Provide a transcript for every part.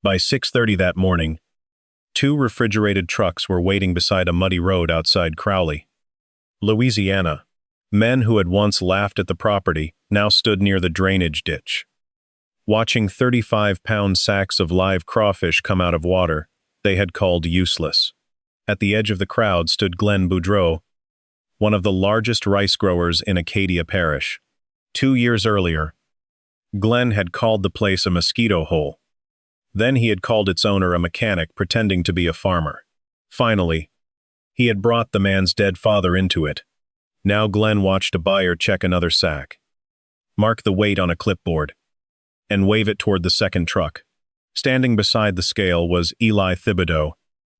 By 6:30 that morning, two refrigerated trucks were waiting beside a muddy road outside Crowley, Louisiana. Men who had once laughed at the property now stood near the drainage ditch. Watching 35-pound sacks of live crawfish come out of water they had called useless. At the edge of the crowd stood Glenn Boudreau, one of the largest rice growers in Acadia Parish. 2 years earlier, Glenn had called the place a mosquito hole. Then he had called its owner a mechanic pretending to be a farmer. Finally, he had brought the man's dead father into it. Now Glenn watched a buyer check another sack, mark the weight on a clipboard, and wave it toward the second truck. Standing beside the scale was Eli Thibodeaux.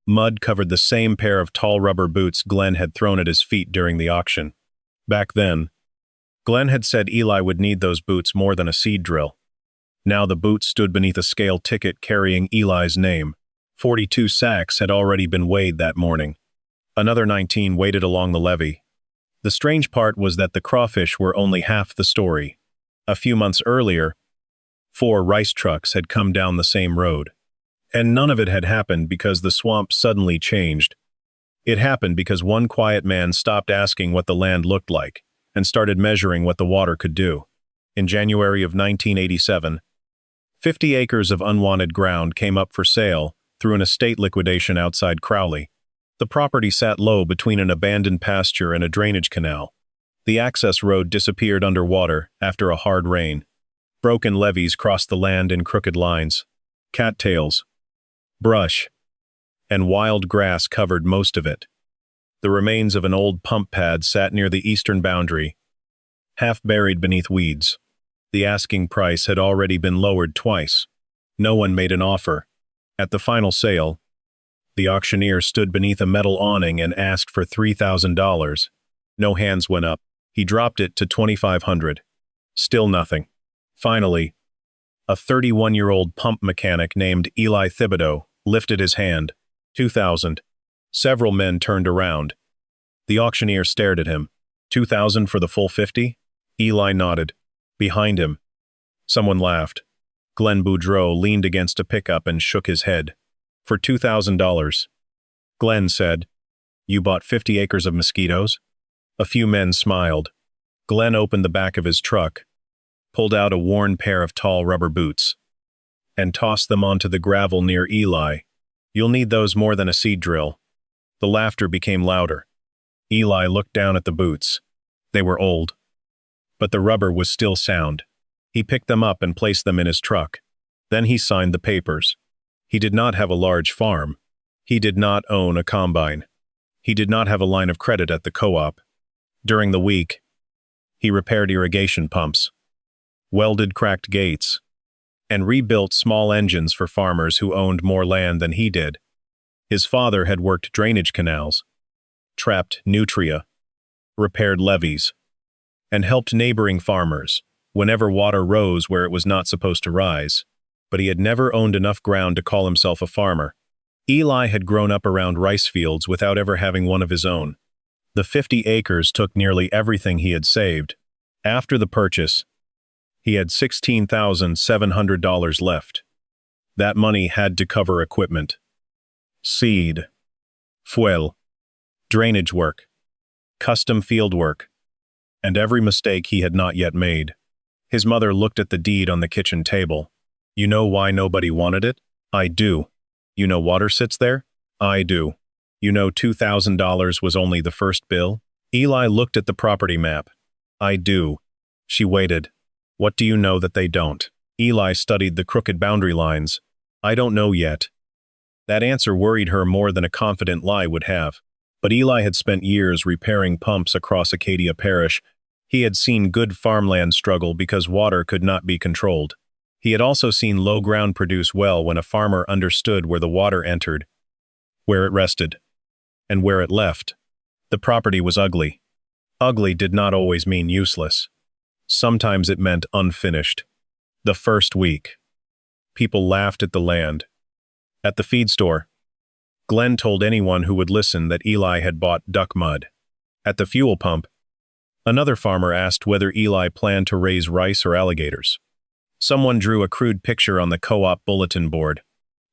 Mud covered the same pair of tall rubber boots Glenn had thrown at his feet during the auction. Back then, Glenn had said Eli would need those boots more than a seed drill. Now the boots stood beneath a scale ticket carrying Eli's name. 42 sacks had already been weighed that morning. Another 19 waited along the levee. The strange part was that the crawfish were only half the story. A few months earlier, 4 rice trucks had come down the same road. And none of it had happened because the swamp suddenly changed. It happened because one quiet man stopped asking what the land looked like and started measuring what the water could do. In January of 1987, 50 acres of unwanted ground came up for sale through an estate liquidation outside Crowley. The property sat low between an abandoned pasture and a drainage canal. The access road disappeared underwater after a hard rain. Broken levees crossed the land in crooked lines. Cattails, brush, and wild grass covered most of it. The remains of an old pump pad sat near the eastern boundary, half buried beneath weeds. The asking price had already been lowered twice. No one made an offer. At the final sale, the auctioneer stood beneath a metal awning and asked for $3,000. No hands went up. He dropped it to $2,500. Still nothing. Finally, a 31-year-old pump mechanic named Eli Thibodeaux lifted his hand. $2,000. Several men turned around. The auctioneer stared at him. $2,000 for the full 50? Eli nodded. Behind him, someone laughed. Glenn Boudreau leaned against a pickup and shook his head. For $2,000. Glenn said, "You bought 50 acres of mosquitoes?" A few men smiled. Glenn opened the back of his truck, pulled out a worn pair of tall rubber boots, and tossed them onto the gravel near Eli. "You'll need those more than a seed drill." The laughter became louder. Eli looked down at the boots. They were old, but the rubber was still sound. He picked them up and placed them in his truck. Then he signed the papers. He did not have a large farm. He did not own a combine. He did not have a line of credit at the co-op. During the week, he repaired irrigation pumps, welded cracked gates, and rebuilt small engines for farmers who owned more land than he did. His father had worked drainage canals, trapped nutria, repaired levees, and helped neighboring farmers whenever water rose where it was not supposed to rise, but he had never owned enough ground to call himself a farmer. Eli had grown up around rice fields without ever having one of his own. The 50 acres took nearly everything he had saved. After the purchase, he had $16,700 left. That money had to cover equipment, seed, fuel, drainage work, custom field work, and every mistake he had not yet made. His mother looked at the deed on the kitchen table. "You know why nobody wanted it?" "I do." "You know water sits there?" "I do." "You know $2,000 was only the first bill?" Eli looked at the property map. "I do." She waited. "What do you know that they don't?" Eli studied the crooked boundary lines. "I don't know yet." That answer worried her more than a confident lie would have. But Eli had spent years repairing pumps across Acadia Parish. He had seen good farmland struggle because water could not be controlled. He had also seen low ground produce well when a farmer understood where the water entered, where it rested, and where it left. The property was ugly. Ugly did not always mean useless. Sometimes it meant unfinished. The first week, people laughed at the land. At the feed store, Glenn told anyone who would listen that Eli had bought duck mud. At the fuel pump, another farmer asked whether Eli planned to raise rice or alligators. Someone drew a crude picture on the co-op bulletin board.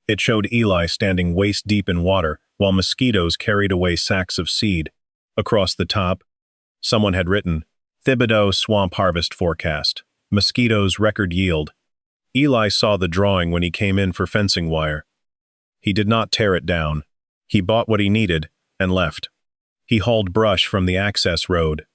It showed Eli standing waist-deep in water while mosquitoes carried away sacks of seed. Across the top, someone had written, Thibodeaux Swamp Harvest Forecast. Mosquitoes record yield. Eli saw the drawing when he came in for fencing wire. He did not tear it down. He bought what he needed and left. He hauled brush from the access road.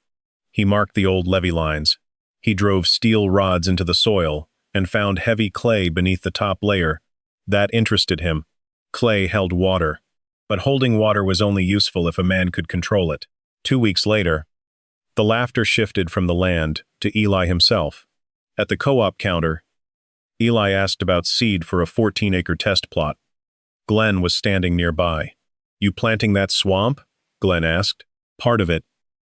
He marked the old levee lines. He drove steel rods into the soil and found heavy clay beneath the top layer. That interested him. Clay held water, but holding water was only useful if a man could control it. 2 weeks later, the laughter shifted from the land to Eli himself. At the co-op counter, Eli asked about seed for a 14-acre test plot. Glenn was standing nearby. You planting that swamp? Glenn asked. Part of it.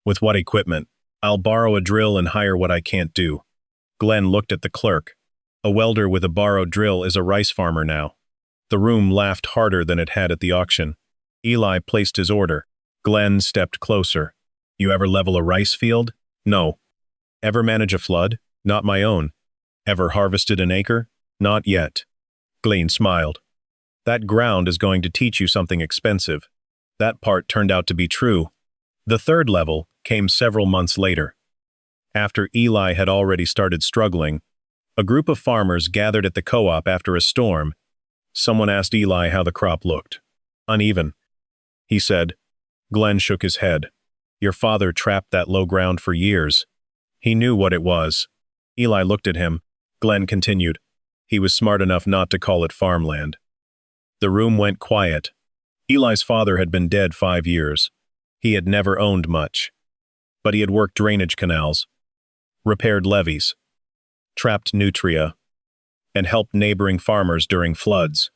With what equipment? I'll borrow a drill and hire what I can't do. Glenn looked at the clerk. A welder with a borrowed drill is a rice farmer now. The room laughed harder than it had at the auction. Eli placed his order. Glenn stepped closer. You ever level a rice field? No. Ever manage a flood? Not my own. Ever harvested an acre? Not yet. Glenn smiled. That ground is going to teach you something expensive. That part turned out to be true. The third level came several months later. After Eli had already started struggling, a group of farmers gathered at the co-op after a storm. Someone asked Eli how the crop looked. Uneven, he said. Glenn shook his head. Your father trapped that low ground for years. He knew what it was. Eli looked at him. Glenn continued. He was smart enough not to call it farmland. The room went quiet. Eli's father had been dead 5 years. He had never owned much. But he had worked drainage canals, repaired levees, trapped nutria, and helped neighboring farmers during floods.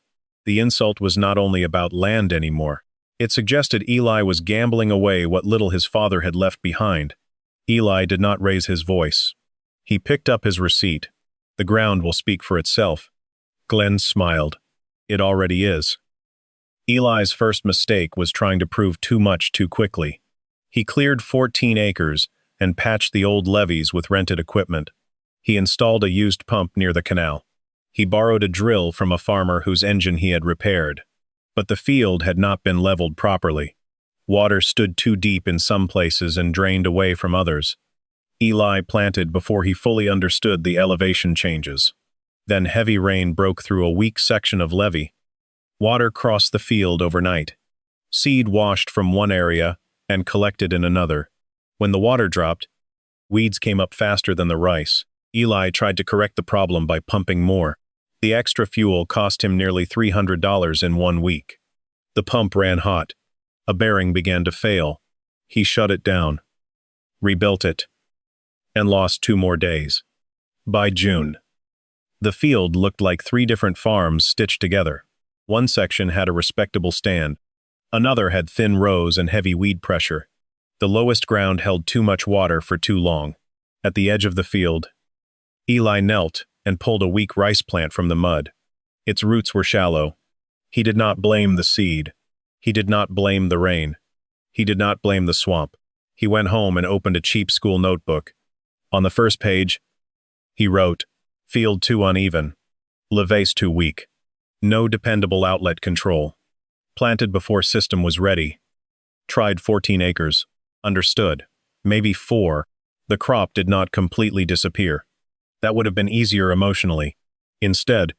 The insult was not only about land anymore. It suggested Eli was gambling away what little his father had left behind. Eli did not raise his voice. He picked up his receipt. The ground will speak for itself. Glenn smiled. It already is. Eli's first mistake was trying to prove too much too quickly. He cleared 14 acres and patched the old levees with rented equipment. He installed a used pump near the canal. He borrowed a drill from a farmer whose engine he had repaired. But the field had not been leveled properly. Water stood too deep in some places and drained away from others. Eli planted before he fully understood the elevation changes. Then heavy rain broke through a weak section of levee. Water crossed the field overnight. Seed washed from one area and collected in another. When the water dropped, weeds came up faster than the rice. Eli tried to correct the problem by pumping more. The extra fuel cost him nearly $300 in 1 week. The pump ran hot. A bearing began to fail. He shut it down, rebuilt it, and lost 2 more days. By June, the field looked like 3 different farms stitched together. One section had a respectable stand. Another had thin rows and heavy weed pressure. The lowest ground held too much water for too long. At the edge of the field, Eli knelt and pulled a weak rice plant from the mud. Its roots were shallow. He did not blame the seed. He did not blame the rain. He did not blame the swamp. He went home and opened a cheap school notebook. On the first page, he wrote, Field too uneven. Levees too weak. No dependable outlet control. Planted before system was ready. Tried 14 acres. Understood. Maybe 4. The crop did not completely disappear. That would have been easier emotionally. Instead,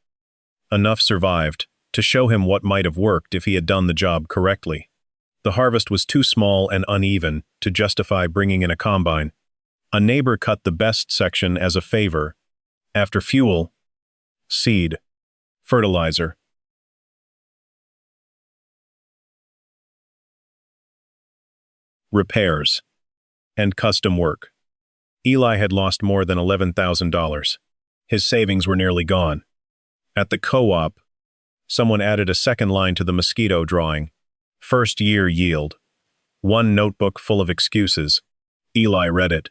enough survived to show him what might have worked if he had done the job correctly. The harvest was too small and uneven to justify bringing in a combine. A neighbor cut the best section as a favor. After fuel, seed, fertilizer, repairs, and custom work. Eli had lost more than $11,000. His savings were nearly gone. At the co-op, someone added a second line to the mosquito drawing. First year yield. 1 notebook full of excuses. Eli read it.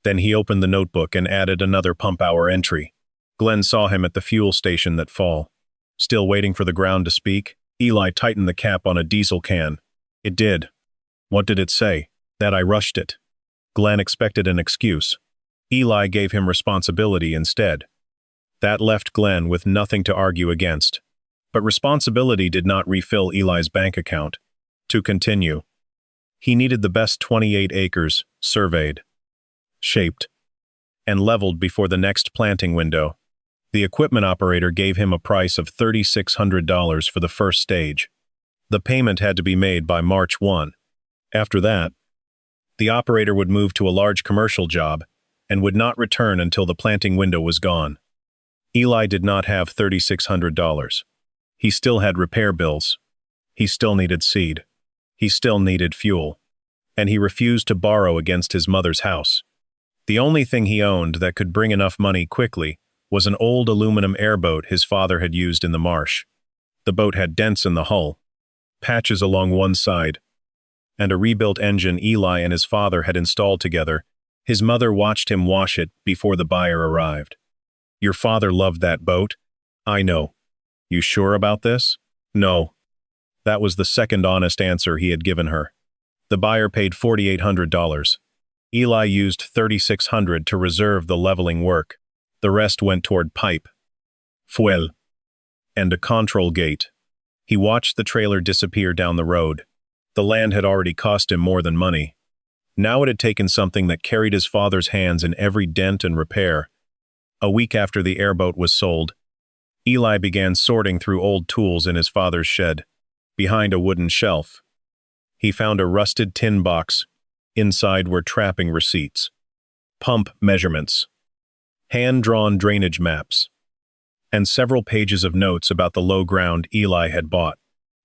Then he opened the notebook and added another pump hour entry. Glenn saw him at the fuel station that fall. Still waiting for the ground to speak, Eli tightened the cap on a diesel can. It did. What did it say? That I rushed it. Glenn expected an excuse. Eli gave him responsibility instead. That left Glenn with nothing to argue against. But responsibility did not refill Eli's bank account. To continue, he needed the best 28 acres, surveyed, shaped, and leveled before the next planting window. The equipment operator gave him a price of $3,600 for the first stage. The payment had to be made by March 1. After that, the operator would move to a large commercial job and would not return until the planting window was gone. Eli did not have $3,600. He still had repair bills. He still needed seed. He still needed fuel. And he refused to borrow against his mother's house. The only thing he owned that could bring enough money quickly was an old aluminum airboat his father had used in the marsh. The boat had dents in the hull, patches along one side, and a rebuilt engine Eli and his father had installed together. His mother watched him wash it before the buyer arrived. "Your father loved that boat?" "I know." "You sure about this?" "No." That was the second honest answer he had given her. The buyer paid $4,800. Eli used $3,600 to reserve the leveling work. The rest went toward pipe, fuel, and a control gate. He watched the trailer disappear down the road. The land had already cost him more than money. Now it had taken something that carried his father's hands in every dent and repair. A week after the airboat was sold, Eli began sorting through old tools in his father's shed. Behind a wooden shelf, he found a rusted tin box. Inside were trapping receipts, pump measurements, hand-drawn drainage maps, and several pages of notes about the low ground Eli had bought.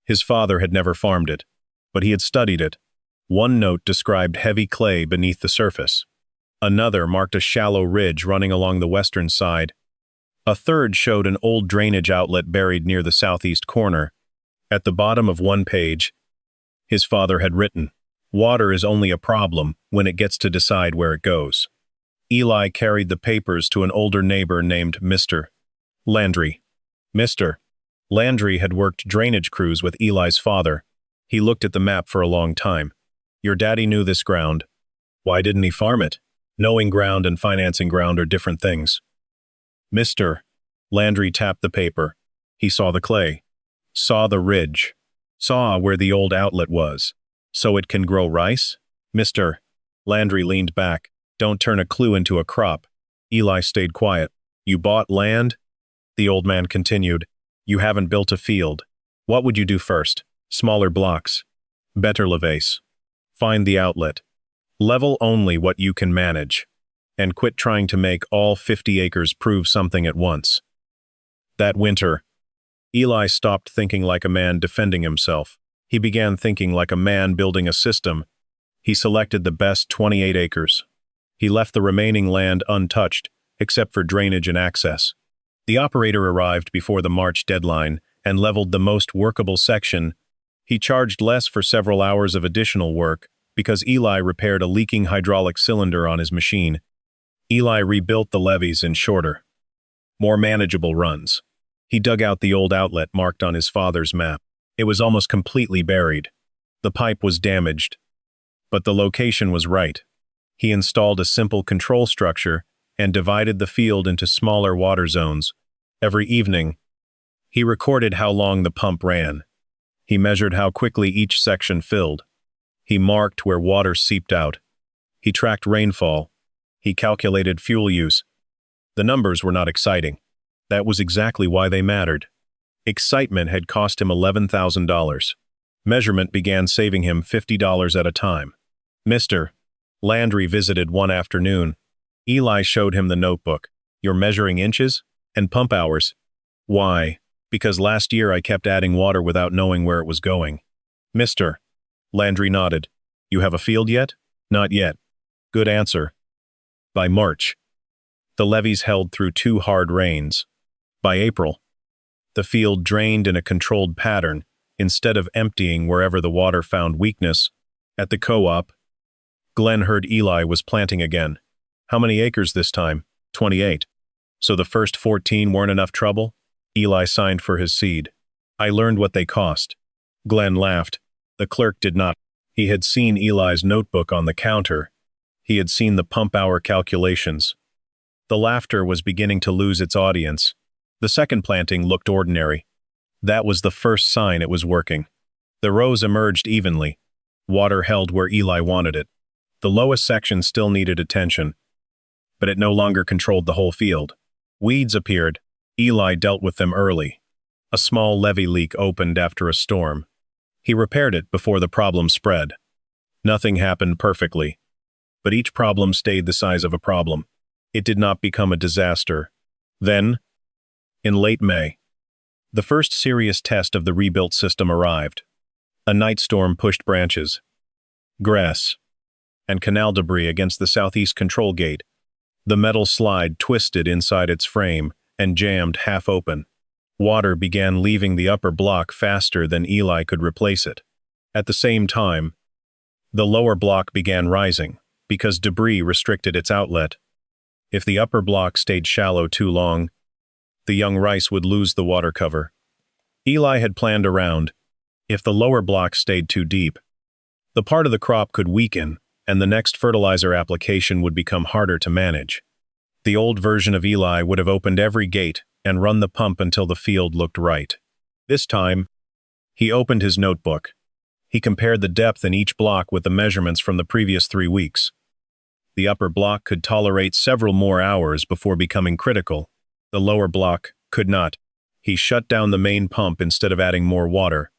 His father had never farmed it, but he had studied it. One note described heavy clay beneath the surface. Another marked a shallow ridge running along the western side. A third showed an old drainage outlet buried near the southeast corner. At the bottom of one page, his father had written, "Water is only a problem when it gets to decide where it goes." Eli carried the papers to an older neighbor named Mr. Landry. Mr. Landry had worked drainage crews with Eli's father. He looked at the map for a long time. "Your daddy knew this ground. Why didn't he farm it?" "Knowing ground and financing ground are different things." Mr. Landry tapped the paper. He saw the clay, saw the ridge, saw where the old outlet was. "So it can grow rice?" Mr. Landry leaned back. "Don't turn a clue into a crop." Eli stayed quiet. "You bought land?" The old man continued. "You haven't built a field. What would you do first?" "Smaller blocks. Better levees. Find the outlet. Level only what you can manage. And quit trying to make all 50 acres prove something at once." That winter, Eli stopped thinking like a man defending himself. He began thinking like a man building a system. He selected the best 28 acres. He left the remaining land untouched, except for drainage and access. The operator arrived before the March deadline and leveled the most workable section. He charged less for several hours of additional work because Eli repaired a leaking hydraulic cylinder on his machine. Eli rebuilt the levees in shorter, more manageable runs. He dug out the old outlet marked on his father's map. It was almost completely buried. The pipe was damaged, but the location was right. He installed a simple control structure and divided the field into smaller water zones. Every evening, he recorded how long the pump ran. He measured how quickly each section filled. He marked where water seeped out. He tracked rainfall. He calculated fuel use. The numbers were not exciting. That was exactly why they mattered. Excitement had cost him $11,000. Measurement began saving him $50 at a time. Mr. Landry visited one afternoon. Eli showed him the notebook. "You're measuring inches? And pump hours?" "Why?" "Because last year I kept adding water without knowing where it was going." Mr. Landry nodded. "You have a field yet?" "Not yet." "Good answer." By March, the levees held through 2 hard rains. By April, the field drained in a controlled pattern instead of emptying wherever the water found weakness. At the co-op, Glenn heard Eli was planting again. "How many acres this time?" 28. "So the first 14 weren't enough trouble?" Eli signed for his seed. "I learned what they cost." Glenn laughed. The clerk did not. He had seen Eli's notebook on the counter. He had seen the pump hour calculations. The laughter was beginning to lose its audience. The second planting looked ordinary. That was the first sign it was working. The rows emerged evenly. Water held where Eli wanted it. The lowest section still needed attention, but it no longer controlled the whole field. Weeds appeared. Eli dealt with them early. A small levee leak opened after a storm. He repaired it before the problem spread. Nothing happened perfectly, but each problem stayed the size of a problem. It did not become a disaster. Then, in late May, the first serious test of the rebuilt system arrived. A night storm pushed branches, grass, and canal debris against the southeast control gate. The metal slide twisted inside its frame and jammed half open. Water began leaving the upper block faster than Eli could replace it. At the same time, the lower block began rising because debris restricted its outlet. If the upper block stayed shallow too long, the young rice would lose the water cover. Eli had planned around. If the lower block stayed too deep, the part of the crop could weaken and the next fertilizer application would become harder to manage. The old version of Eli would have opened every gate and run the pump until the field looked right. This time, he opened his notebook. He compared the depth in each block with the measurements from the previous 3 weeks. The upper block could tolerate several more hours before becoming critical. The lower block could not. He shut down the main pump instead of adding more water.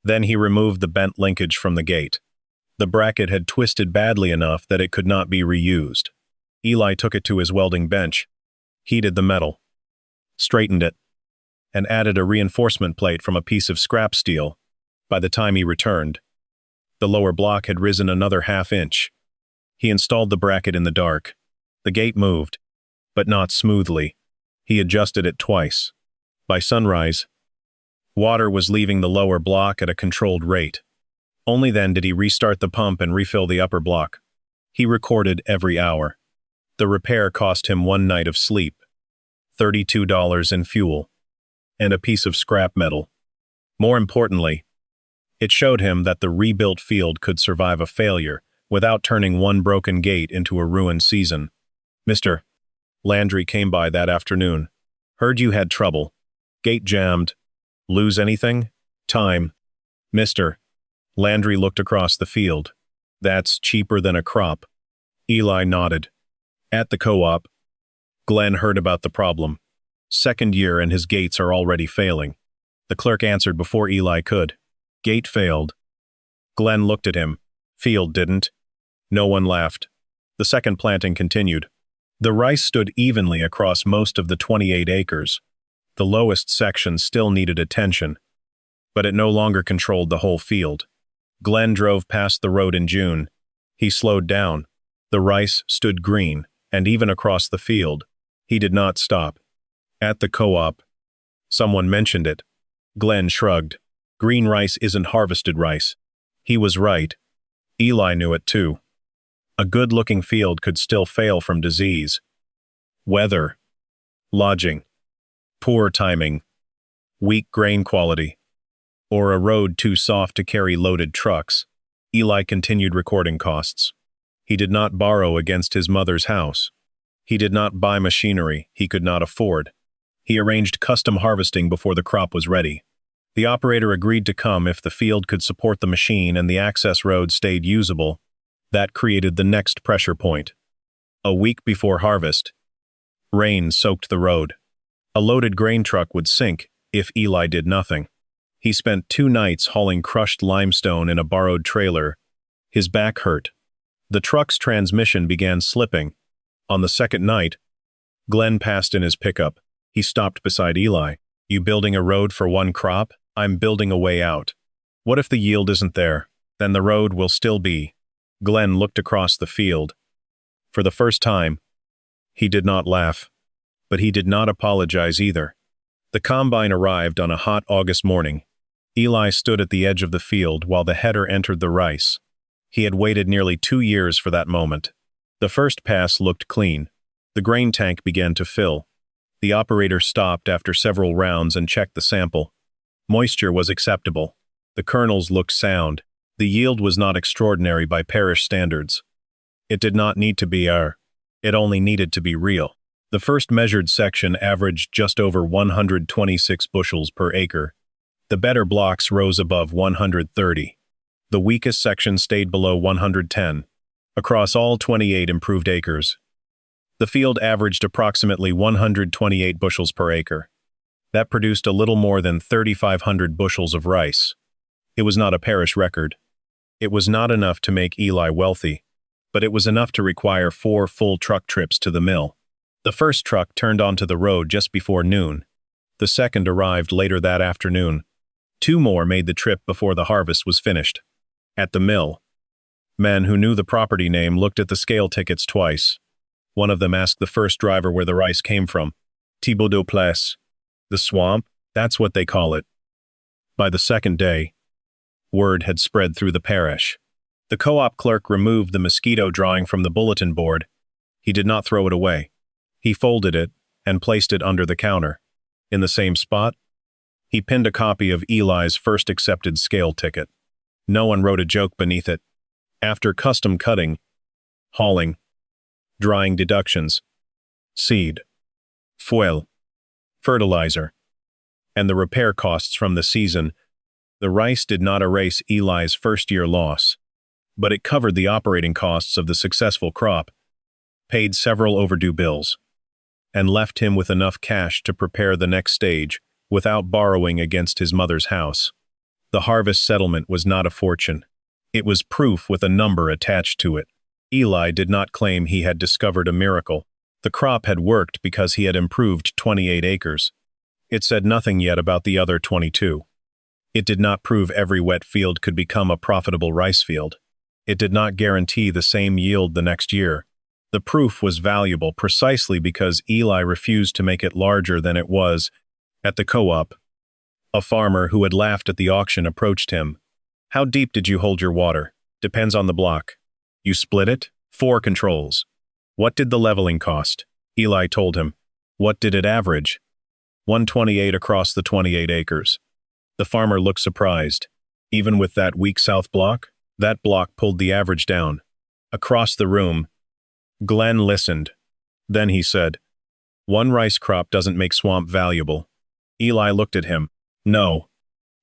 Then he removed the bent linkage from the gate. The bracket had twisted badly enough that it could not be reused. Eli took it to his welding bench, heated the metal, straightened it, and added a reinforcement plate from a piece of scrap steel. By the time he returned, the lower block had risen another ½ inch. He installed the bracket in the dark. The gate moved, but not smoothly. He adjusted it twice. By sunrise, water was leaving the lower block at a controlled rate. Only then did he restart the pump and refill the upper block. He recorded every hour. The repair cost him 1 night of sleep, $32 in fuel, and a piece of scrap metal. More importantly, it showed him that the rebuilt field could survive a failure without turning one broken gate into a ruined season. Mr. Landry came by that afternoon. Heard you had trouble. Gate jammed. Lose anything? Time. Mr. Landry looked across the field. That's cheaper than a crop. Eli nodded. At the co-op, Glenn heard about the problem. 2nd year and his gates are already failing. The clerk answered before Eli could. Gate failed. Glenn looked at him. Field didn't. No one laughed. The second planting continued. The rice stood evenly across most of the 28 acres. The lowest section still needed attention, but it no longer controlled the whole field. Glenn drove past the road in June. He slowed down. The rice stood green, and even across the field. He did not stop. At the co-op, someone mentioned it. Glenn shrugged. Green rice isn't harvested rice. He was right. Eli knew it too. A good-looking field could still fail from disease, weather, lodging, poor timing, weak grain quality, or a road too soft to carry loaded trucks. Eli continued recording costs. He did not borrow against his mother's house. He did not buy machinery he could not afford. He arranged custom harvesting before the crop was ready. The operator agreed to come if the field could support the machine and the access road stayed usable. That created the next pressure point. A week before harvest, rain soaked the road. A loaded grain truck would sink if Eli did nothing. He spent 2 nights hauling crushed limestone in a borrowed trailer. His back hurt. The truck's transmission began slipping. On the 2nd night, Glenn passed in his pickup. He stopped beside Eli. You building a road for one crop? I'm building a way out. What if the yield isn't there? Then the road will still be. Glenn looked across the field. For the first time, he did not laugh, but he did not apologize either. The combine arrived on a hot August morning. Eli stood at the edge of the field while the header entered the rice. He had waited nearly 2 years for that moment. The first pass looked clean. The grain tank began to fill. The operator stopped after several rounds and checked the sample. Moisture was acceptable. The kernels looked sound. The yield was not extraordinary by Parish standards. It did not need to be it only needed to be real. The first measured section averaged just over 126 bushels per acre. The better blocks rose above 130. The weakest section stayed below 110, across all 28 improved acres. The field averaged approximately 128 bushels per acre. That produced a little more than 3,500 bushels of rice. It was not a parish record. It was not enough to make Eli wealthy, but it was enough to require 4 full truck trips to the mill. The first truck turned onto the road just before noon. The second arrived later that afternoon. 2 more made the trip before the harvest was finished. At the mill, men who knew the property name looked at the scale tickets twice. One of them asked the first driver where the rice came from. Thibodeaux Place. The swamp? That's what they call it. By the second day, word had spread through the parish. The co-op clerk removed the mosquito drawing from the bulletin board. He did not throw it away. He folded it and placed it under the counter. In the same spot, he pinned a copy of Eli's first accepted scale ticket. No one wrote a joke beneath it. After custom cutting, hauling, drying deductions, seed, fuel, fertilizer, and the repair costs from the season, the rice did not erase Eli's first-year loss, but it covered the operating costs of the successful crop, paid several overdue bills, and left him with enough cash to prepare the next stage without borrowing against his mother's house. The harvest settlement was not a fortune. It was proof with a number attached to it. Eli did not claim he had discovered a miracle. The crop had worked because he had improved 28 acres. It said nothing yet about the other 22. It did not prove every wet field could become a profitable rice field. It did not guarantee the same yield the next year. The proof was valuable precisely because Eli refused to make it larger than it was. At the co-op, a farmer who had laughed at the auction approached him. "How deep did you hold your water?" "Depends on the block." "You split it?" "4 controls." "What did the leveling cost?" Eli told him. "What did it average?" 128 across the 28 acres. The farmer looked surprised. Even with that weak south block, that block pulled the average down. Across the room, Glenn listened. Then he said, "One rice crop doesn't make swamp valuable." Eli looked at him. "No."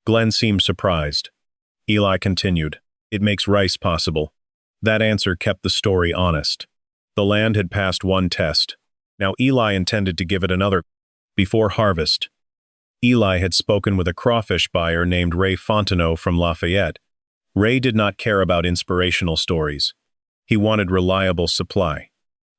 Glenn seemed surprised. Eli continued, "It makes rice possible." That answer kept the story honest. The land had passed one test. Now Eli intended to give it another. Before harvest, Eli had spoken with a crawfish buyer named Ray Fontenot from Lafayette. Ray did not care about inspirational stories. He wanted reliable supply.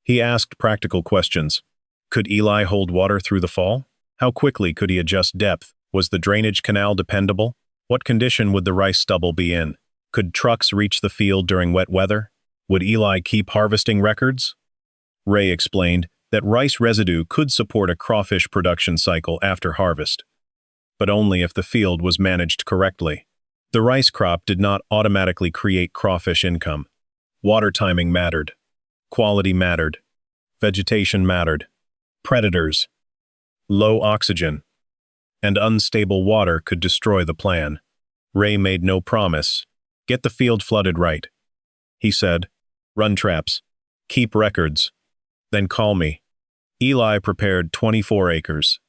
He asked practical questions. Could Eli hold water through the fall? How quickly could he adjust depth? Was the drainage canal dependable? What condition would the rice stubble be in? Could trucks reach the field during wet weather? Would Eli keep harvesting records? Ray explained that rice residue could support a crawfish production cycle after harvest, but only if the field was managed correctly. The rice crop did not automatically create crawfish income. Water timing mattered. Quality mattered. Vegetation mattered. Predators, low oxygen, and unstable water could destroy the plan. Ray made no promise. "Get the field flooded right," he said. "Run traps. Keep records. Then call me." Eli prepared 24 acres.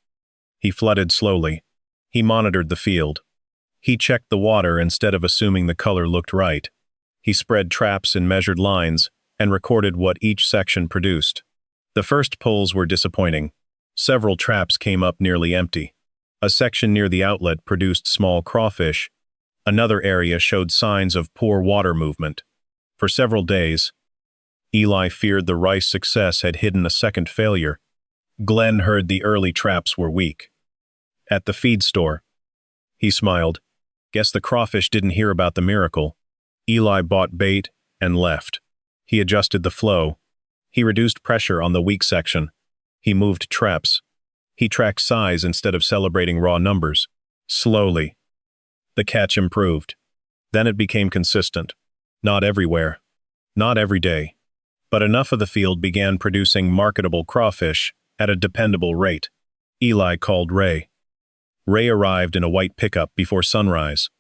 He flooded slowly. He monitored the field. He checked the water instead of assuming the color looked right. He spread traps in measured lines and recorded what each section produced. The first pulls were disappointing. Several traps came up nearly empty. A section near the outlet produced small crawfish. Another area showed signs of poor water movement. For several days, Eli feared the rice success had hidden a second failure. Glenn heard the early traps were weak. At the feed store, he smiled. "Guess the crawfish didn't hear about the miracle." Eli bought bait and left. He adjusted the flow. He reduced pressure on the weak section. He moved traps. He tracked size instead of celebrating raw numbers. Slowly, the catch improved. Then it became consistent. Not everywhere. Not every day. But enough of the field began producing marketable crawfish at a dependable rate. Eli called Ray. Ray arrived in a white pickup before sunrise.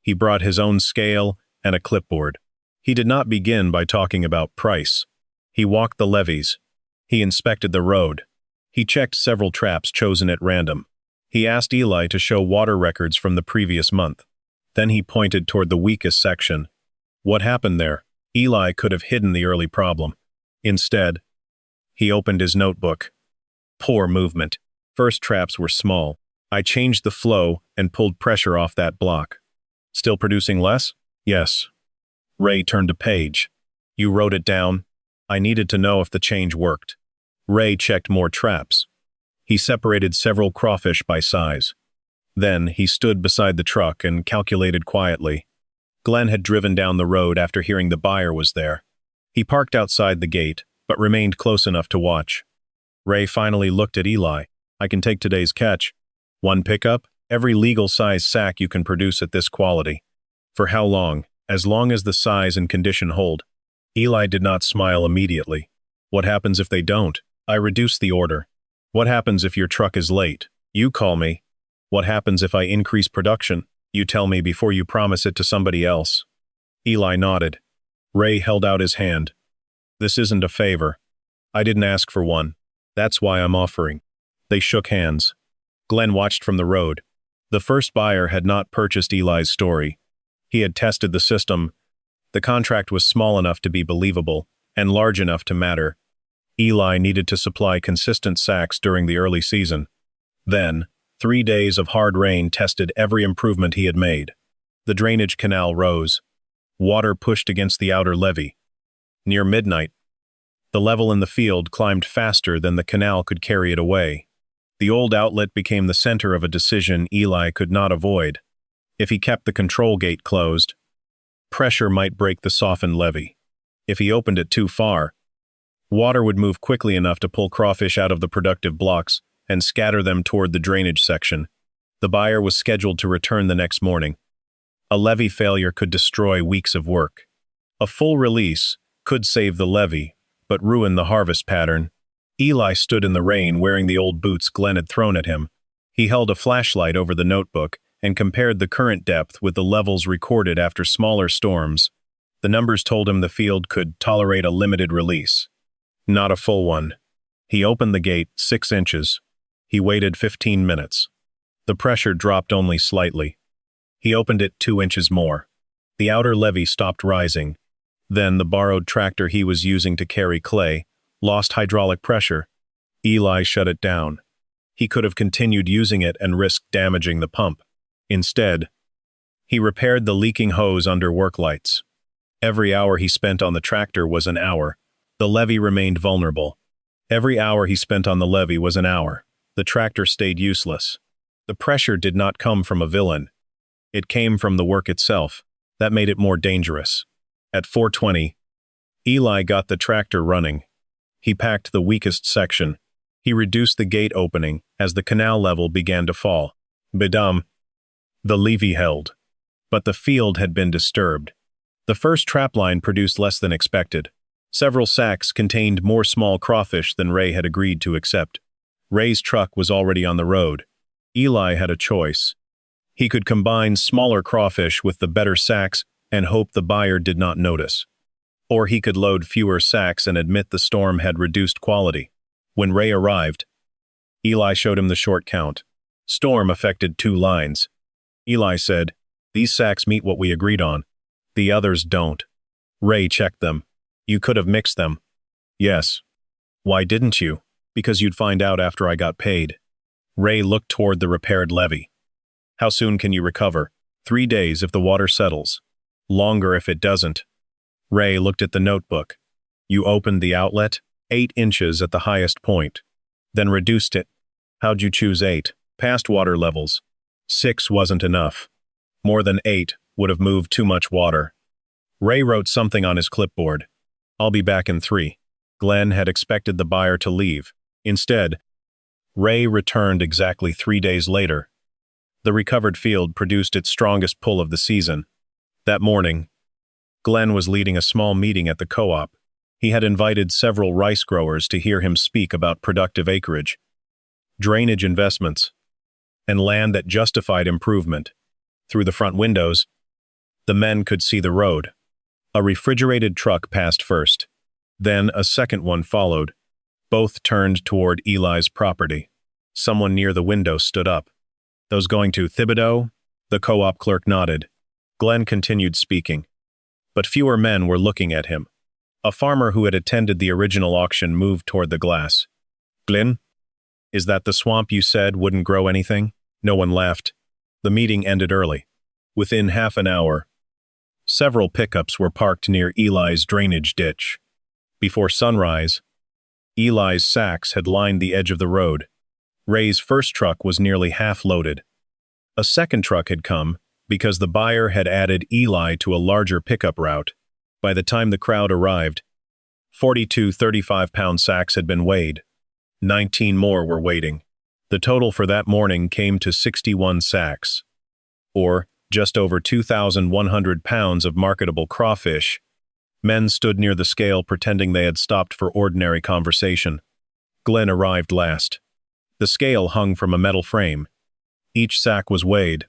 He brought his own scale and a clipboard. He did not begin by talking about price. He walked the levees. He inspected the road. He checked several traps chosen at random. He asked Eli to show water records from the previous month. Then he pointed toward the weakest section. What happened there? Eli could have hidden the early problem. Instead, he opened his notebook. Poor movement. First traps were small. I changed the flow and pulled pressure off that block. Still producing less? Yes. Ray turned a page. You wrote it down? I needed to know if the change worked. Ray checked more traps. He separated several crawfish by size. Then he stood beside the truck and calculated quietly. Glenn had driven down the road after hearing the buyer was there. He parked outside the gate, but remained close enough to watch. Ray finally looked at Eli. I can take today's catch. 1 pickup, every legal size sack you can produce at this quality. For how long? As long as the size and condition hold. Eli did not smile immediately. What happens if they don't? I reduce the order. What happens if your truck is late? You call me. What happens if I increase production? You tell me before you promise it to somebody else. Eli nodded. Ray held out his hand. This isn't a favor. I didn't ask for one. That's why I'm offering. They shook hands. Glenn watched from the road. The first buyer had not purchased Eli's story. He had tested the system. The contract was small enough to be believable, and large enough to matter. Eli needed to supply consistent sacks during the early season. Then, 3 days of hard rain tested every improvement he had made. The drainage canal rose. Water pushed against the outer levee. Near midnight, the level in the field climbed faster than the canal could carry it away. The old outlet became the center of a decision Eli could not avoid. If he kept the control gate closed, pressure might break the softened levee. If he opened it too far, water would move quickly enough to pull crawfish out of the productive blocks and scatter them toward the drainage section. The buyer was scheduled to return the next morning. A levee failure could destroy weeks of work. A full release could save the levee, but ruin the harvest pattern. Eli stood in the rain wearing the old boots Glenn had thrown at him. He held a flashlight over the notebook and compared the current depth with the levels recorded after smaller storms. The numbers told him the field could tolerate a limited release. Not a full one. He opened the gate 6 inches. He waited 15 minutes. The pressure dropped only slightly. He opened it 2 inches more. The outer levee stopped rising. Then the borrowed tractor he was using to carry clay lost hydraulic pressure. Eli shut it down. He could have continued using it and risked damaging the pump. Instead, he repaired the leaking hose under work lights. Every hour he spent on the tractor was an hour. The levee remained vulnerable. Every hour he spent on the levee was an hour. The tractor stayed useless. The pressure did not come from a villain. It came from the work itself. That made it more dangerous. At 4:20, Eli got the tractor running. He packed the weakest section. He reduced the gate opening as the canal level began to fall. Badum. The levee held. But the field had been disturbed. The first trapline produced less than expected. Several sacks contained more small crawfish than Ray had agreed to accept. Ray's truck was already on the road. Eli had a choice. He could combine smaller crawfish with the better sacks and hope the buyer did not notice. Or he could load fewer sacks and admit the storm had reduced quality. When Ray arrived, Eli showed him the short count. Storm affected 2 lines. Eli said, "These sacks meet what we agreed on. The others don't." Ray checked them. "You could have mixed them." "Yes." "Why didn't you?" "Because you'd find out after I got paid." Ray looked toward the repaired levee. "How soon can you recover?" 3 days if the water settles. Longer if it doesn't. Ray looked at the notebook. "You opened the outlet? 8 inches at the highest point. Then reduced it. How'd you choose 8? Past water levels. 6 wasn't enough. More than 8 would have moved too much water." Ray wrote something on his clipboard. "I'll be back in 3. Glenn had expected the buyer to leave. Instead, Ray returned exactly 3 days later. The recovered field produced its strongest pull of the season. That morning, Glenn was leading a small meeting at the co-op. He had invited several rice growers to hear him speak about productive acreage, drainage investments, and land that justified improvement. Through the front windows, the men could see the road. A refrigerated truck passed first. Then a second one followed. Both turned toward Eli's property. Someone near the window stood up. Those going to Thibodeaux? The co-op clerk nodded. Glenn continued speaking. But fewer men were looking at him. A farmer who had attended the original auction moved toward the glass. Glenn? Is that the swamp you said wouldn't grow anything? No one laughed. The meeting ended early. Within half an hour, several pickups were parked near Eli's drainage ditch. Before sunrise, Eli's sacks had lined the edge of the road. Ray's first truck was nearly half loaded. A second truck had come because the buyer had added Eli to a larger pickup route. By the time the crowd arrived, 42 35-pound sacks had been weighed. 19 more were waiting. The total for that morning came to 61 sacks, or just over 2,100 pounds of marketable crawfish. Men stood near the scale pretending they had stopped for ordinary conversation. Glenn arrived last. The scale hung from a metal frame. Each sack was weighed.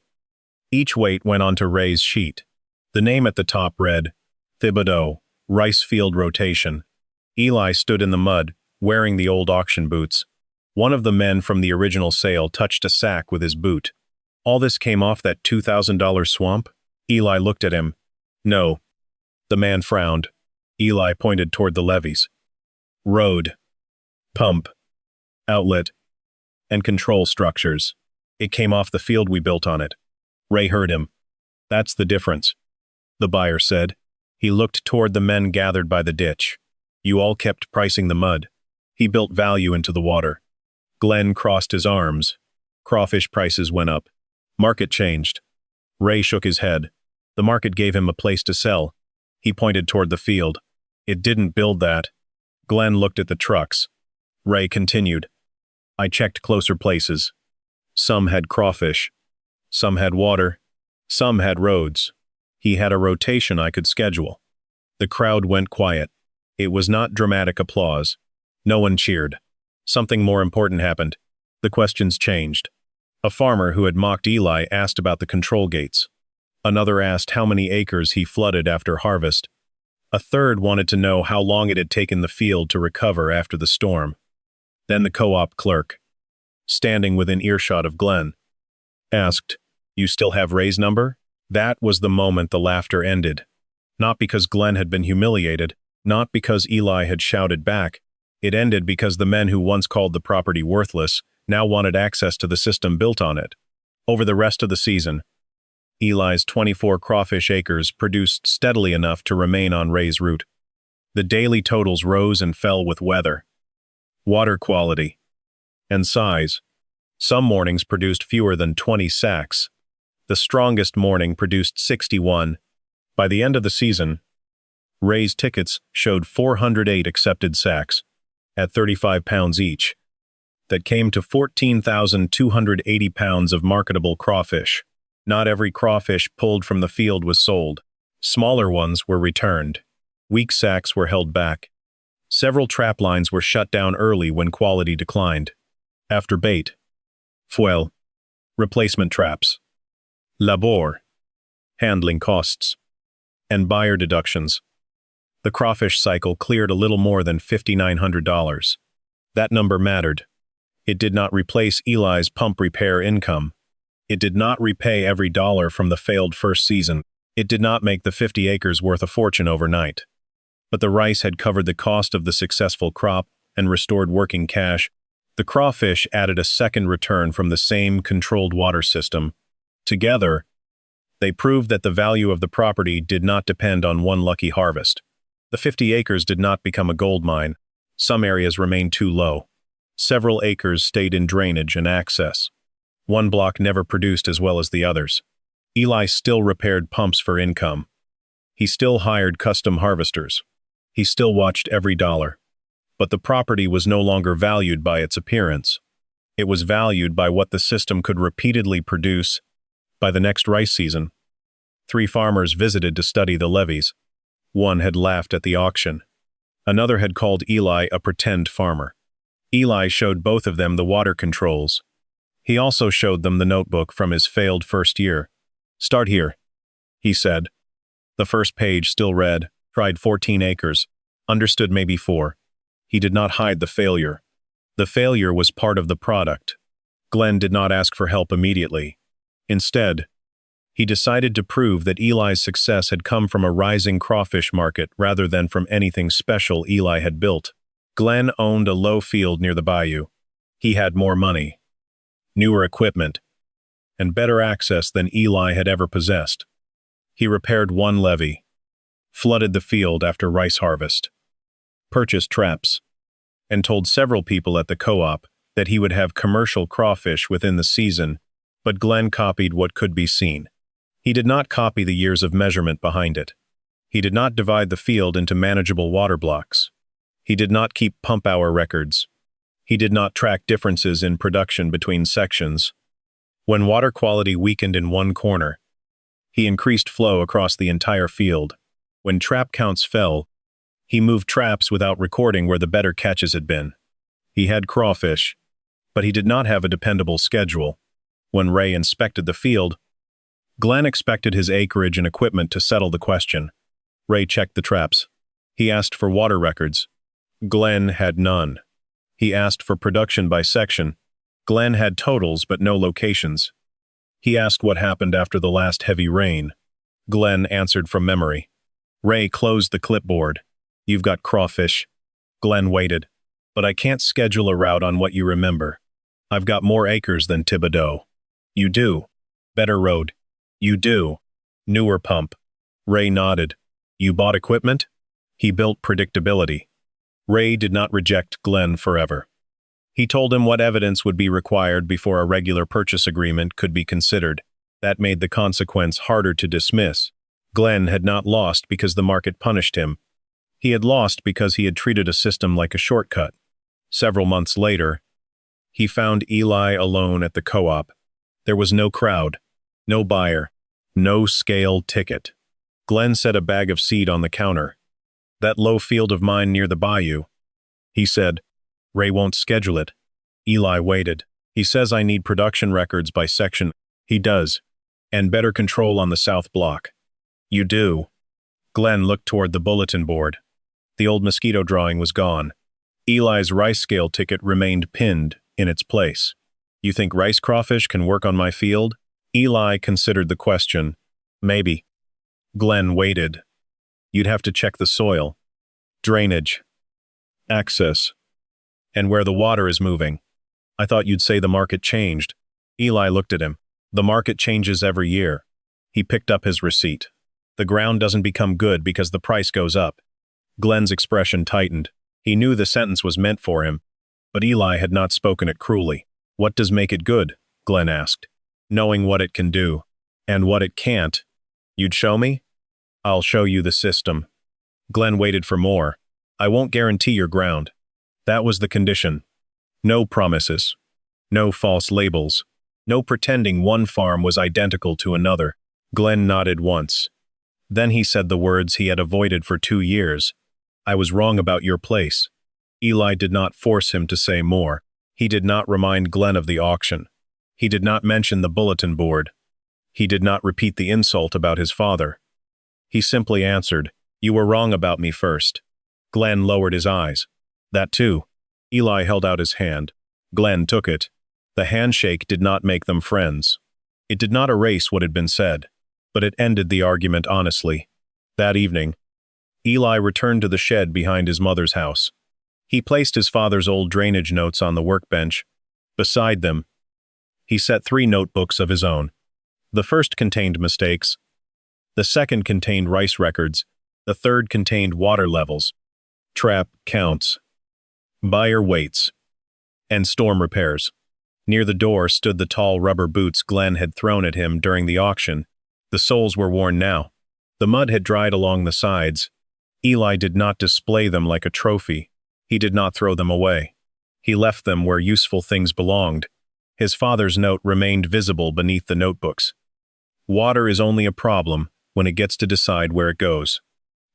Each weight went onto Ray's sheet. The name at the top read, Thibodeaux, Rice Field Rotation. Eli stood in the mud, wearing the old auction boots. One of the men from the original sale touched a sack with his boot. All this came off that $2,000 swamp? Eli looked at him. No. The man frowned. Eli pointed toward the levees. Road, pump, outlet, and control structures. It came off the field we built on it. Ray heard him. That's the difference, the buyer said. He looked toward the men gathered by the ditch. You all kept pricing the mud. He built value into the water. Glenn crossed his arms. Crawfish prices went up. Market changed. Ray shook his head. The market gave him a place to sell. He pointed toward the field. It didn't build that. Glenn looked at the trucks. Ray continued. I checked closer places. Some had crawfish. Some had water. Some had roads. He had a rotation I could schedule. The crowd went quiet. It was not dramatic applause. No one cheered. Something more important happened. The questions changed. A farmer who had mocked Eli asked about the control gates. Another asked how many acres he flooded after harvest. A third wanted to know how long it had taken the field to recover after the storm. Then the co-op clerk, standing within earshot of Glenn, asked, You still have Ray's number? That was the moment the laughter ended. Not because Glenn had been humiliated, not because Eli had shouted back. It ended because the men who once called the property worthless now wanted access to the system built on it. Over the rest of the season, Eli's 24 crawfish acres produced steadily enough to remain on Ray's route. The daily totals rose and fell with weather, water quality, and size. Some mornings produced fewer than 20 sacks. The strongest morning produced 61. By the end of the season, Ray's tickets showed 408 accepted sacks, at 35 pounds each. That came to 14,280 pounds of marketable crawfish. Not every crawfish pulled from the field was sold. Smaller ones were returned. Weak sacks were held back. Several trap lines were shut down early when quality declined. After bait, foil, replacement traps, labor, handling costs, and buyer deductions, the crawfish cycle cleared a little more than $5,900. That number mattered. It did not replace Eli's pump repair income. It did not repay every dollar from the failed first season. It did not make the 50 acres worth a fortune overnight. But the rice had covered the cost of the successful crop and restored working cash. The crawfish added a second return from the same controlled water system. Together, they proved that the value of the property did not depend on one lucky harvest. The 50 acres did not become a gold mine. Some areas remained too low. Several acres stayed in drainage and access. One block never produced as well as the others. Eli still repaired pumps for income. He still hired custom harvesters. He still watched every dollar. But the property was no longer valued by its appearance. It was valued by what the system could repeatedly produce. By the next rice season, 3 farmers visited to study the levees. One had laughed at the auction. Another had called Eli a pretend farmer. Eli showed both of them the water controls. He also showed them the notebook from his failed first year. Start here, he said. The first page still read, tried 14 acres, understood maybe 4. He did not hide the failure. The failure was part of the product. Glenn did not ask for help immediately. Instead, he decided to prove that Eli's success had come from a rising crawfish market rather than from anything special Eli had built. Glenn owned a low field near the bayou. He had more money, newer equipment, and better access than Eli had ever possessed. He repaired one levee, flooded the field after rice harvest, purchased traps, and told several people at the co-op that he would have commercial crawfish within the season, but Glenn copied what could be seen. He did not copy the years of measurement behind it. He did not divide the field into manageable water blocks. He did not keep pump hour records. He did not track differences in production between sections. When water quality weakened in one corner, he increased flow across the entire field. When trap counts fell, he moved traps without recording where the better catches had been. He had crawfish, but he did not have a dependable schedule. When Ray inspected the field, Glenn expected his acreage and equipment to settle the question. Ray checked the traps. He asked for water records. Glenn had none. He asked for production by section. Glenn had totals but no locations. He asked what happened after the last heavy rain. Glenn answered from memory. Ray closed the clipboard. You've got crawfish. Glenn waited. But I can't schedule a route on what you remember. I've got more acres than Thibodeaux. You do. Better road. You do. Newer pump. Ray nodded. You bought equipment? He built predictability. Ray did not reject Glenn forever. He told him what evidence would be required before a regular purchase agreement could be considered. That made the consequence harder to dismiss. Glenn had not lost because the market punished him. He had lost because he had treated a system like a shortcut. Several months later, he found Eli alone at the co-op. There was no crowd, no buyer, no scale ticket. Glenn set a bag of seed on the counter. That low field of mine near the bayou. He said, Ray won't schedule it. Eli waited. He says I need production records by section. He does. And better control on the south block. You do. Glenn looked toward the bulletin board. The old mosquito drawing was gone. Eli's rice scale ticket remained pinned in its place. You think rice crawfish can work on my field? Eli considered the question. Maybe. Glenn waited. You'd have to check the soil, drainage, access, and where the water is moving. I thought you'd say the market changed. Eli looked at him. The market changes every year. He picked up his receipt. The ground doesn't become good because the price goes up. Glenn's expression tightened. He knew the sentence was meant for him, but Eli had not spoken it cruelly. What does make it good? Glenn asked. Knowing what it can do. And what it can't. You'd show me? I'll show you the system. Glenn waited for more. I won't guarantee your ground. That was the condition. No promises. No false labels. No pretending one farm was identical to another. Glenn nodded once. Then he said the words he had avoided for 2 years. I was wrong about your place. Eli did not force him to say more. He did not remind Glenn of the auction. He did not mention the bulletin board. He did not repeat the insult about his father. He simply answered, You were wrong about me first. Glenn lowered his eyes. That too. Eli held out his hand. Glenn took it. The handshake did not make them friends. It did not erase what had been said, but it ended the argument honestly. That evening, Eli returned to the shed behind his mother's house. He placed his father's old drainage notes on the workbench. Beside them, he set 3 notebooks of his own. The first contained mistakes. The second contained rice records. The third contained water levels, trap counts, buyer weights, and storm repairs. Near the door stood the tall rubber boots Glenn had thrown at him during the auction. The soles were worn now. The mud had dried along the sides. Eli did not display them like a trophy. He did not throw them away. He left them where useful things belonged. His father's note remained visible beneath the notebooks. Water is only a problem when it gets to decide where it goes.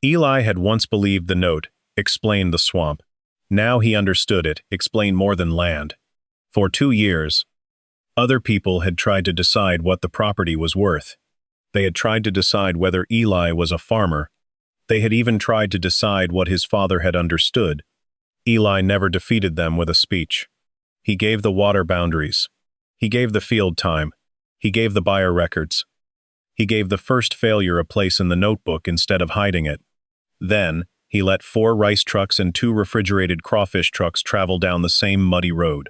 Eli had once believed the note explained the swamp. Now he understood it explained more than land. For 2 years, other people had tried to decide what the property was worth. They had tried to decide whether Eli was a farmer. They had even tried to decide what his father had understood. Eli never defeated them with a speech. He gave the water boundaries. He gave the field time. He gave the buyer records. He gave the first failure a place in the notebook instead of hiding it. Then, he let 4 rice trucks and 2 refrigerated crawfish trucks travel down the same muddy road.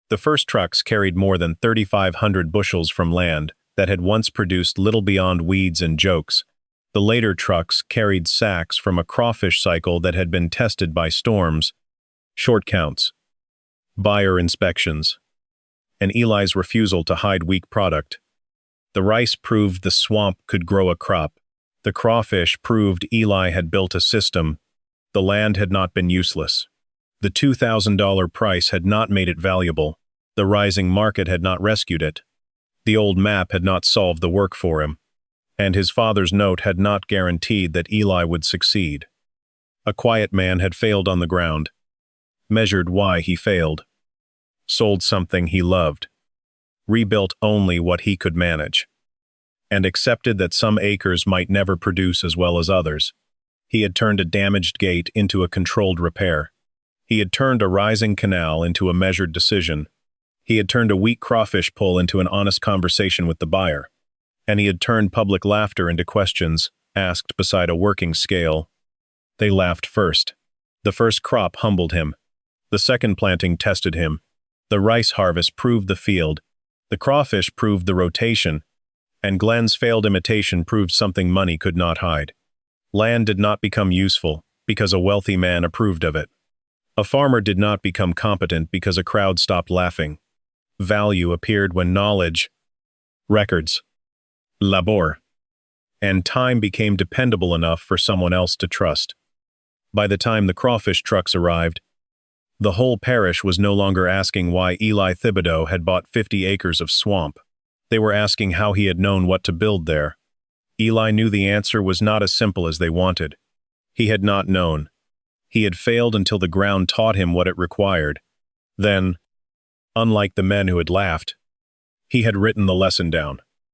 The first trucks carried more than 3,500 bushels from land that had once produced little beyond weeds and jokes. The later trucks carried sacks from a crawfish cycle that had been tested by storms, short counts, buyer inspections, and Eli's refusal to hide weak product. The rice proved the swamp could grow a crop. The crawfish proved Eli had built a system. The land had not been useless. The $2,000 price had not made it valuable. The rising market had not rescued it. The old map had not solved the work for him. And his father's note had not guaranteed that Eli would succeed. A quiet man had failed on the ground, measured why he failed, sold something he loved, rebuilt only what he could manage, and accepted that some acres might never produce as well as others. He had turned a damaged gate into a controlled repair. He had turned a rising canal into a measured decision. He had turned a weak crawfish pull into an honest conversation with the buyer. And he had turned public laughter into questions asked beside a working scale. They laughed first. The first crop humbled him. The second planting tested him. The rice harvest proved the field. The crawfish proved the rotation. And Glenn's failed imitation proved something money could not hide. Land did not become useful because a wealthy man approved of it. A farmer did not become competent because a crowd stopped laughing. Value appeared when knowledge, records, labor, and time became dependable enough for someone else to trust. By the time the crawfish trucks arrived, the whole parish was no longer asking why Eli Thibodeaux had bought 50 acres of swamp. They were asking how he had known what to build there. Eli knew the answer was not as simple as they wanted. He had not known. He had failed until the ground taught him what it required. Then, unlike the men who had laughed, he had written the lesson down.